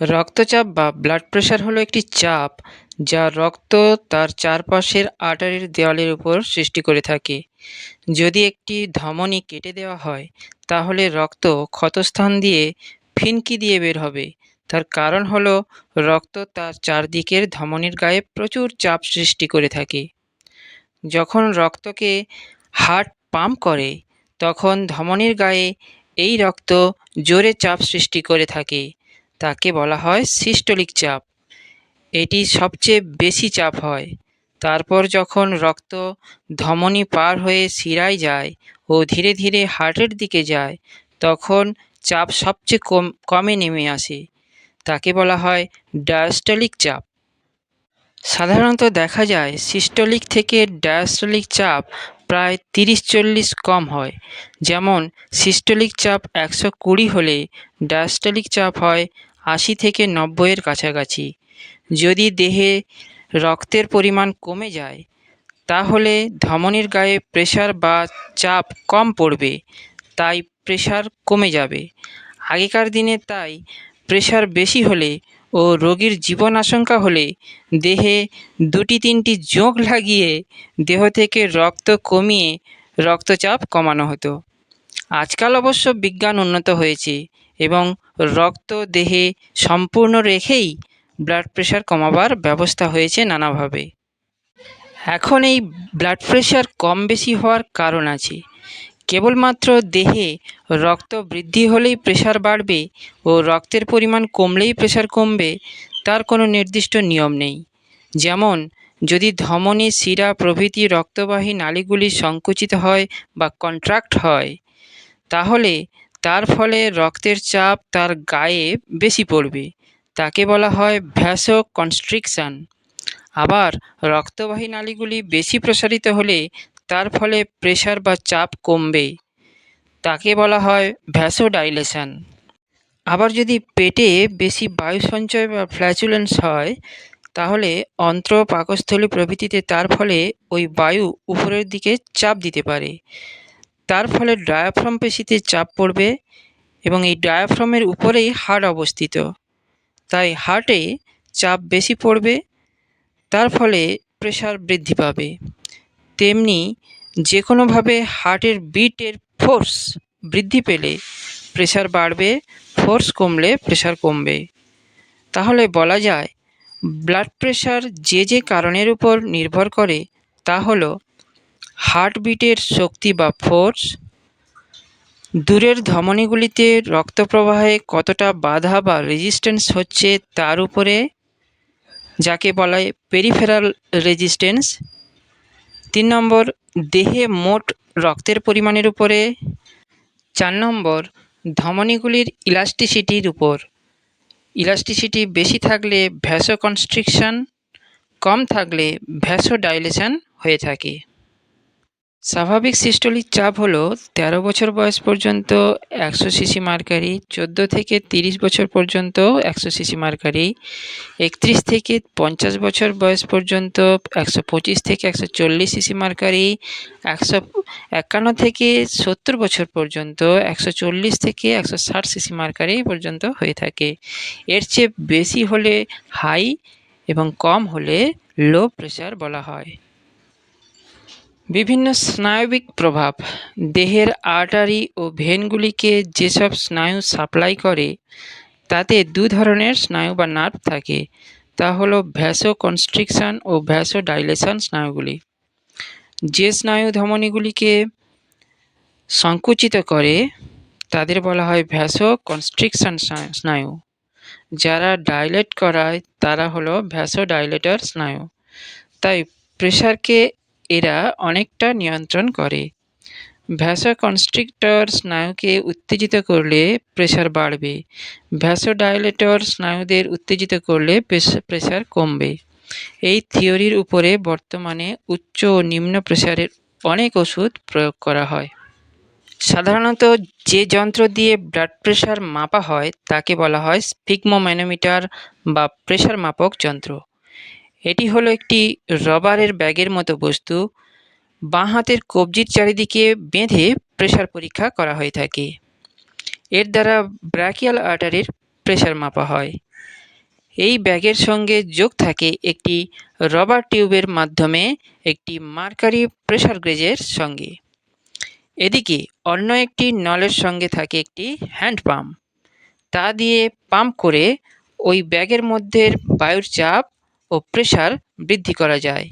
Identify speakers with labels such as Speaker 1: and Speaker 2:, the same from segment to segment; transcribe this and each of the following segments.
Speaker 1: রক্তচাপ বা blood pressure হলো একটি চাপ যা রক্ত তার চারপাশের আর্টারির দেওয়ালের উপর সৃষ্টি করে থাকে। যদি একটি ধমনী কেটে দেওয়া হয় তাহলে রক্ত ক্ষতস্থান দিয়ে ফিনকি দিয়ে বের হবে। তার কারণ হলো রক্ত তার চারদিকের ধমনীর গায়ে প্রচুর চাপ সৃষ্টি করে থাকে। যখন রক্তকে হার্ট পাম্প করে তখন ধমনীর গায়ে এই রক্ত জোরে চাপ সৃষ্টি করে থাকে। তাকে বলা হয় সিস্টোলিক চাপ। এটি সবচেয়ে বেশি চাপ হয়। তারপর যখন রক্ত ধমনী পার হয়ে শিরায় যায় ও ধীরে ধীরে হার্টের দিকে যায় তখন চাপ সবচেয়ে কমে নেমে আসে। তাকে বলা হয় ডায়াস্টলিক চাপ। সাধারণত দেখা যায় সিস্টোলিক থেকে ডায়াস্টলিক চাপ প্রায় 30-40 কম হয়। যেমন সিস্টোলিক চাপ 120 হলে ডায়াস্টলিক চাপ হয় 80 থেকে 90-এর কাছাকাছি। যদি দেহে রক্তের পরিমাণ কমে যায় তাহলে ধমনীর গায়ে প্রেসার বা চাপ কম পড়বে, তাই প্রেসার কমে যাবে। আগেকার দিনে তাই প্রেসার বেশি হলে ও রোগীর জীবন আশঙ্কা হলে দেহে 2-3টি জোঁক লাগিয়ে দেহ থেকে রক্ত কমিয়ে রক্তচাপ কমানো হতো। আজকাল অবশ্য বিজ্ঞান উন্নত হয়েছে এবং রক্ত দেহে সম্পূর্ণ রেখেই ব্লাড প্রেশার কমাবার ব্যবস্থা হয়েছে নানাভাবে। এখন এই ব্লাড প্রেশার কম বেশি হওয়ার কারণ আছে। কেবলমাত্র দেহে রক্ত বৃদ্ধি হলেই প্রেশার বাড়বে ও রক্তের পরিমাণ কমলেই প্রেশার কমবে তার কোনো নির্দিষ্ট নিয়ম নেই। যেমন যদি ধমনী, শিরা প্রভৃতি রক্তবাহী নালীগুলি সংকুচিত হয় বা কন্ট্রাক্ট হয় তাহলে তার ফলে রক্তের চাপ তার গায়ে বেশি পড়বে। তাকে বলা হয় ভ্যাসোকনস্ট্রিকশন। আবার রক্তবাহী নালীগুলি বেশি প্রসারিত হলে তার ফলে প্রেশার বা চাপ কমবে। তাকে বলা হয় ভ্যাসোডাইলেশন। আবার যদি পেটে বেশি বায়ু সঞ্চয় বা ফ্ল্যাচুলেন্স হয় তাহলে অন্ত্র, পাকস্থলী প্রভৃতিতে তার ফলে ওই বায়ু উপরের দিকে চাপ দিতে পারে। তার ফলে ডায়াফ্রাম পেশিতে চাপ পড়বে এবং এই ডায়াফ্রামের উপরেই হার্ট অবস্থিত, তাই হার্টে চাপ বেশি পড়বে, তার ফলে প্রেশার বৃদ্ধি পাবে। তেমনি যে কোনোভাবে হার্টের বিটের ফোর্স বৃদ্ধি পেলে প্রেশার বাড়বে, ফোর্স কমলে প্রেশার কমবে। তাহলে বলা যায় ব্লাড প্রেশার যে যে কারণের উপর নির্ভর করে তা হলো হার্টবিটের শক্তি বা ফোর্স, দূরের ধমনীগুলিতে রক্ত প্রবাহে কতটা বাধা বা রেজিস্ট্যান্স হচ্ছে তার উপরে, যাকে বলা হয় পেরিফেরাল রেজিস্ট্যান্স। 3 নম্বর দেহে মোট রক্তের পরিমাণের উপরে। 4 নম্বর ধমনীগুলির ইলাস্টিসিটির উপর। ইলাস্টিসিটি বেশি থাকলে ভ্যাসোকনস্ট্রিকশন, কম থাকলে ভ্যাসোডাইলেশন হয়ে থাকে। স্বাভাবিক সিস্টোলিক চাপ হলো 13 বছর বয়স পর্যন্ত 100 সিসি মার্কারি, 14 থেকে 30 বছর পর্যন্ত 100 সিসি মার্কারি, 31 থেকে 50 বছর বয়স পর্যন্ত 125 থেকে 140 সিসি মার্কারি, 151 থেকে 70 বছর পর্যন্ত 140 থেকে 160 সিসি মার্কারি পর্যন্ত হয়ে থাকে। এর চেয়ে বেশি হলে হাই এবং কম হলে লো প্রেশার বলা হয়। বিভিন্ন স্নায়বিক প্রভাব। দেহের আর্টারি ও ভেনগুলিকে যেসব স্নায়ু সাপ্লাই করে তাতে 2 ধরনের স্নায়ু বা নার্ভ থাকে, তা হলো ভ্যাসোকনস্ট্রিকশন ও ভ্যাসোডাইলেশন স্নায়ুগুলি। যে স্নায়ু ধমনীগুলিকে সংকুচিত করে তাদের বলা হয় ভ্যাসোকনস্ট্রিকশন স্নায়ু। যারা ডাইলেট করায় তারা হলো ভ্যাসোডাইলেটর স্নায়ু। তাই প্রেশারকে এরা অনেকটা নিয়ন্ত্রণ করে। ভ্যাসোকনস্ট্রিক্টর স্নায়ুকে উত্তেজিত করলে প্রেশার বাড়বে, ভ্যাসোডাইলেটর স্নায়ুদের উত্তেজিত করলে প্রেশার কমবে। এই থিওরির উপরে বর্তমানে উচ্চ ও নিম্ন প্রেশারের অনেক ওষুধ প্রয়োগ করা হয়। সাধারণত যে যন্ত্র দিয়ে ব্লাড প্রেশার মাপা হয় তাকে বলা হয় স্ফিগমোম্যানোমিটার বা প্রেশার মাপক যন্ত্র। এটি হলো একটি রবারের ব্যাগের মতো বস্তু, বাঁ হাতের কবজির চারিদিকে বেঁধে প্রেশার পরীক্ষা করা হয়ে থাকে। এর দ্বারা ব্র্যাকিয়াল আর্টারির প্রেশার মাপা হয়। এই ব্যাগের সঙ্গে যোগ থাকে একটি রবার টিউবের মাধ্যমে একটি মার্কারি প্রেশার গেজের সঙ্গে। এদিকে অন্য একটি নলের সঙ্গে থাকে একটি হ্যান্ড পাম্প। তা দিয়ে পাম্প করে ওই ব্যাগের মধ্যে বায়ুর চাপ ও প্রেশার বৃদ্ধি করা যায়।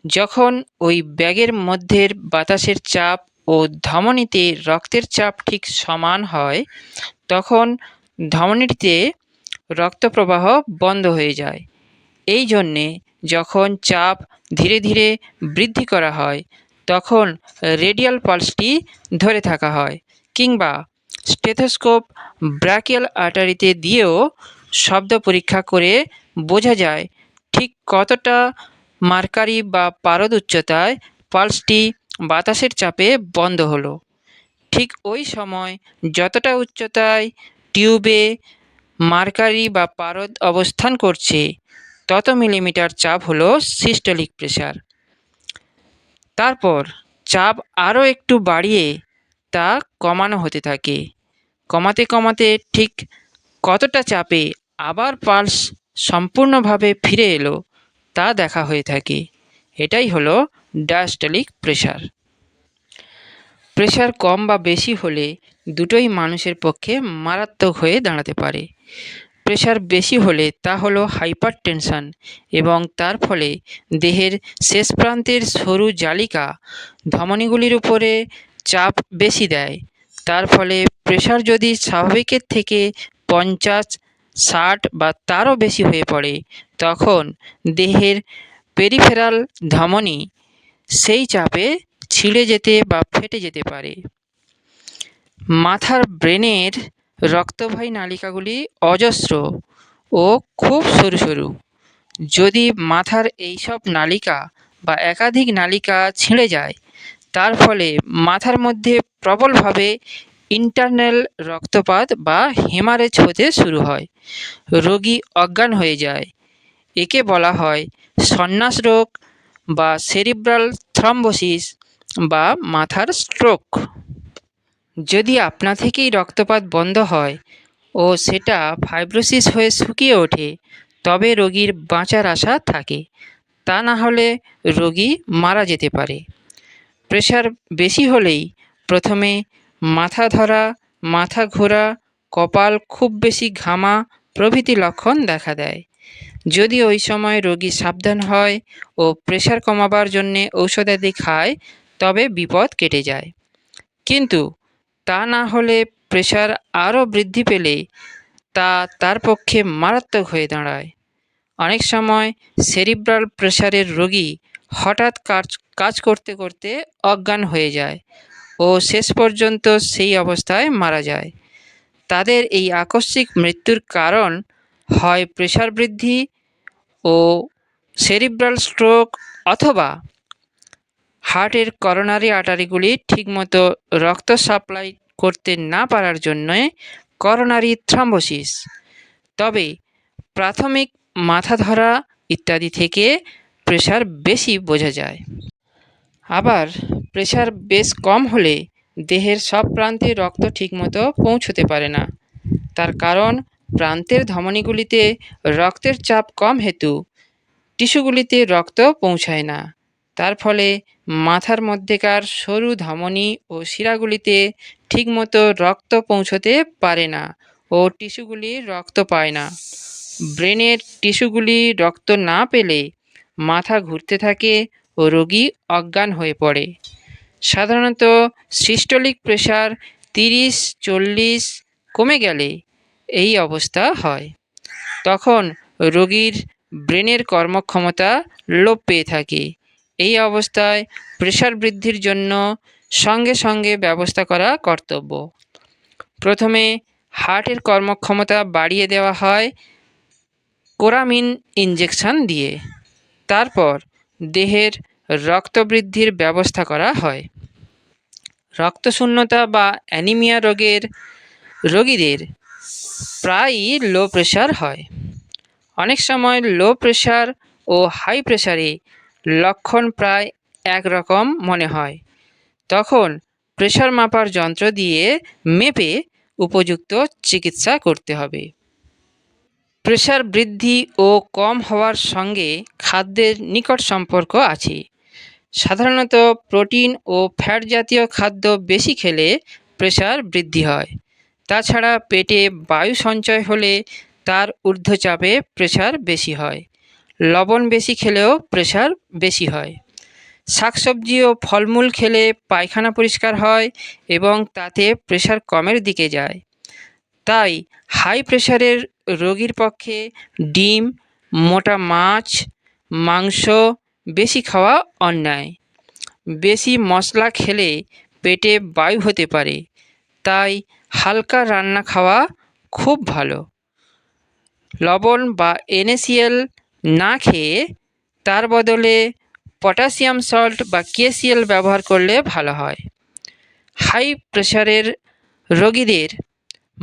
Speaker 1: যখন ওই ব্যাগের মধ্যে বাতাসের চাপ ও ধমনীতে রক্তের চাপ ঠিক সমান হয়, তখন ধমনীটিতে রক্ত প্রবাহ বন্ধ হয়ে যায়। এই জন্যে যখন চাপ ধীরে ধীরে বৃদ্ধি করা হয়, তখন রেডিয়াল পালসটি ধরে থাকা হয়, কিংবা স্টেথোস্কোপ ব্রাকিয়াল আর্টারিতে দিয়েও শব্দ পরীক্ষা করে বোঝা যায় ঠিক কতটা মার্কারি বা পারদ উচ্চতায় পালসটি বাতাসের চাপে বন্ধ হলো। ঠিক ওই সময় যতটা উচ্চতায় টিউবে মার্কারি বা পারদ অবস্থান করছে, তত মিলিমিটার চাপ হলো সিস্টোলিক প্রেশার। তারপর চাপ আরও একটু বাড়িয়ে তা কমানো হতে থাকে। কমাতে কমাতে ঠিক কতটা চাপে আবার পালস সম্পূর্ণভাবে ফিরে এলো তা দেখা হয়ে থাকে। এটাই হলো ডায়াস্টলিক প্রেশার। প্রেশার কম বা বেশি হলে দুটোই মানুষের পক্ষে মারাত্মক হয়ে দাঁড়াতে পারে। প্রেশার বেশি হলে তা হলো হাইপার টেনশন, এবং তার ফলে দেহের শেষ প্রান্তের সরু জালিকা ধমনীগুলির উপরে চাপ বেশি দেয়। তার ফলে প্রেশার যদি স্বাভাবিকের থেকে 50, 60 বা তারও বেশি হয়ে পড়ে, তখন দেহের পেরিফেরাল ধমনী সেই চাপে ছিঁড়ে যেতে বা ফেটে যেতে পারে। মাথার ব্রেনের রক্তবাহী নালিকাগুলি অজস্র ও খুব সরু সরু। যদি মাথার এইসব নালিকা বা একাধিক নালিকা ছিঁড়ে যায়, তার ফলে মাথার মধ্যে প্রবলভাবে ইন্টারনাল রক্তপাত বা হেমারেজ হতে শুরু হয়। রোগী অজ্ঞান হয়ে যায়। একে বলা হয় সন্ন্যাস রোগ বা সেরিব্রাল থ্রম্বোসিস বা মাথার স্ট্রোক। যদি আপনা থেকেই রক্তপাত বন্ধ হয় ও সেটা ফাইব্রোসিস হয়ে শুকিয়ে ওঠে, তবে রোগীর বাঁচার আশা থাকে। তা না হলে রোগী মারা যেতে পারে। প্রেশার বেশি হলেই প্রথমে মাথা ধরা, মাথা ঘোরা, কপাল খুব বেশি ঘামা প্রভৃতি লক্ষণ দেখা দেয়। যদি ওই সময় রোগী সাবধান হয় ও প্রেশার কমাবার জন্যে ঔষধাদি খায়, তবে বিপদ কেটে যায়। কিন্তু তা না হলে প্রেশার আরও বৃদ্ধি পেলে তা তার পক্ষে মারাত্মক হয়ে দাঁড়ায়। অনেক সময় সেরিব্রাল প্রেশারের রোগী হঠাৎ কাজ করতে করতে অজ্ঞান হয়ে যায় ও শেষ পর্যন্ত সেই অবস্থায় মারা যায়। তাদের এই আকস্মিক মৃত্যুর কারণ হয় প্রেশার বৃদ্ধি ও সেরিব্রাল স্ট্রোক, অথবা হার্টের করোনারি আর্টারিগুলি ঠিকমতো রক্ত সাপ্লাই করতে না পারার জন্যে করোনারি থ্রম্বোসিস। তবে প্রাথমিক মাথা ধরা ইত্যাদি থেকে প্রেশার বেশি বোঝা যায়। আবার প্রেশার বেশ কম হলে দেহের সব প্রান্তে রক্ত ঠিকমতো পৌঁছতে পারে না। তার কারণ প্রান্তের ধমনীগুলিতে রক্তের চাপ কম হেতু টিস্যুগুলিতে রক্ত পৌঁছায় না। তার ফলে মাথার মধ্যেকার সরু ধমনী ও শিরাগুলিতে ঠিকমতো রক্ত পৌঁছতে পারে না ও টিস্যুগুলি রক্ত পায় না। ব্রেনের টিস্যুগুলি রক্ত না পেলে মাথা ঘুরতে থাকে ও রোগী অজ্ঞান হয়ে পড়ে। সাধারণত সিস্টোলিক প্রেশার 30-40 কমে গেলে এই অবস্থা হয়। তখন রোগীর ব্রেনের কর্মক্ষমতা লোপ পেয়ে থাকে। এই অবস্থায় প্রেশার বৃদ্ধির জন্য সঙ্গে সঙ্গে ব্যবস্থা করা কর্তব্য। প্রথমে হার্টের কর্মক্ষমতা বাড়িয়ে দেওয়া হয় কোরামিন ইনজেকশন দিয়ে। তারপর দেহের রক্ত বৃদ্ধির ব্যবস্থা করা হয়। রক্তশূন্যতা বা অ্যানিমিয়া রোগীদের প্রায়ই লো প্রেশার হয়। অনেক সময় লো প্রেশার ও হাই প্রেশারে লক্ষণ প্রায় একরকম মনে হয়। তখন প্রেশার মাপার যন্ত্র দিয়ে মেপে উপযুক্ত চিকিৎসা করতে হবে। প্রেশার বৃদ্ধি ও কম হওয়ার সঙ্গে খাদ্যের নিকট সম্পর্ক আছে। সাধারণত প্রোটিন ও ফ্যাট জাতীয় খাদ্য বেশি খেলে প্রেশার বৃদ্ধি হয়। তাছাড়া পেটে বায়ু সঞ্চয় হলে তার ঊর্ধ্বচাপে প্রেশার বেশি হয়। লবণ বেশি খেলেও প্রেশার বেশি হয়। শাকসবজি ও ফলমূল খেলে পায়খানা পরিষ্কার হয় এবং তাতে প্রেশার কমের দিকে যায়। তাই হাই প্রেশারের রোগীর পক্ষে ডিম, মোটা মাছ, মাংস বেশি খাওয়া অন্যায়। বেশি মশলা খেলে পেটে বায়ু হতে পারে, তাই হালকা রান্না খাওয়া খুব ভালো। লবণ বা NaCl না খেয়ে তার বদলে পটাশিয়াম সল্ট বা KCl ব্যবহার করলে ভালো হয়। হাই প্রেশারের রোগীদের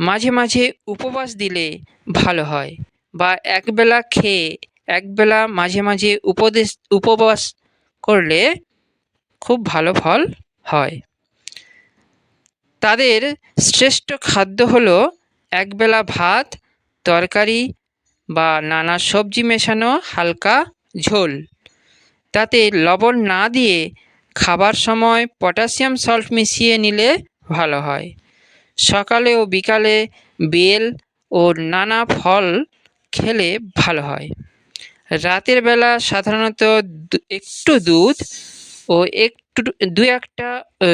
Speaker 1: মাঝে মাঝে উপবাস দিলে ভালো হয়, বা একবেলা খেয়ে একবেলা মাঝে মাঝে উপবাস করলে খুব ভালো ফল হয়। তাদের শ্রেষ্ঠ খাদ্য হলো একবেলা ভাত, তরকারি বা নানা সবজি মেশানো হালকা ঝোল। তাতে লবণ না দিয়ে খাবার সময় পটাশিয়াম সল্ট মিশিয়ে নিলে ভালো হয়। সকালে ও বিকালে বেল ও নানা ফল খেলে ভালো হয়। রাতের বেলা সাধারণত একটু দুধ ও দু একটা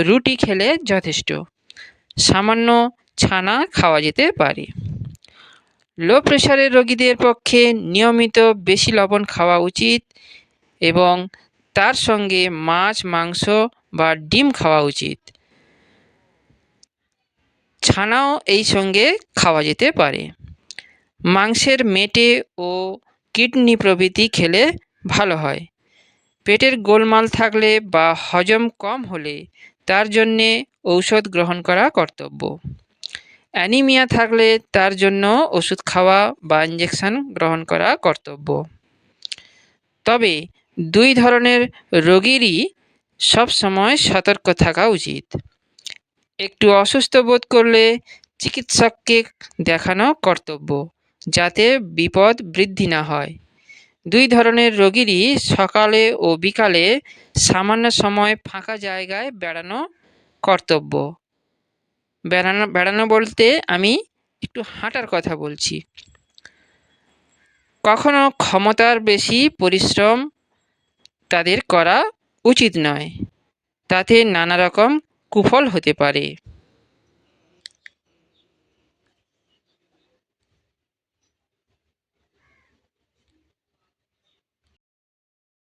Speaker 1: রুটি খেলে যথেষ্ট। সামান্য ছানা খাওয়া যেতে পারে। লো প্রেশারের রোগীদের পক্ষে নিয়মিত বেশি লবণ খাওয়া উচিত এবং তার সঙ্গে মাছ, মাংস বা ডিম খাওয়া উচিত। ছানাও এই সঙ্গে খাওয়া যেতে পারে। মাংসের মেটে ও কিডনি প্রভৃতি খেলে ভালো হয়। পেটের গোলমাল থাকলে বা হজম কম হলে তার জন্যে ঔষধ গ্রহণ করা কর্তব্য। অ্যানিমিয়া থাকলে তার জন্য ওষুধ খাওয়া বা ইঞ্জেকশন গ্রহণ করা কর্তব্য। তবে দুই ধরনের রোগীরই সবসময় সতর্ক থাকা উচিত। একটু অসুস্থ বোধ করলে চিকিৎসককে দেখানো কর্তব্য, যাতে বিপদ বৃদ্ধি না হয়। দুই ধরনের রোগীরই সকালে ও বিকালে সামান্য সময় ফাঁকা জায়গায় বেড়ানো কর্তব্য। বেড়ানো বলতে আমি একটু হাঁটার কথা বলছি। কখনো ক্ষমতার বেশি পরিশ্রম তাদের করা উচিত নয়, তাতে নানা রকম কুফল হতে পারে।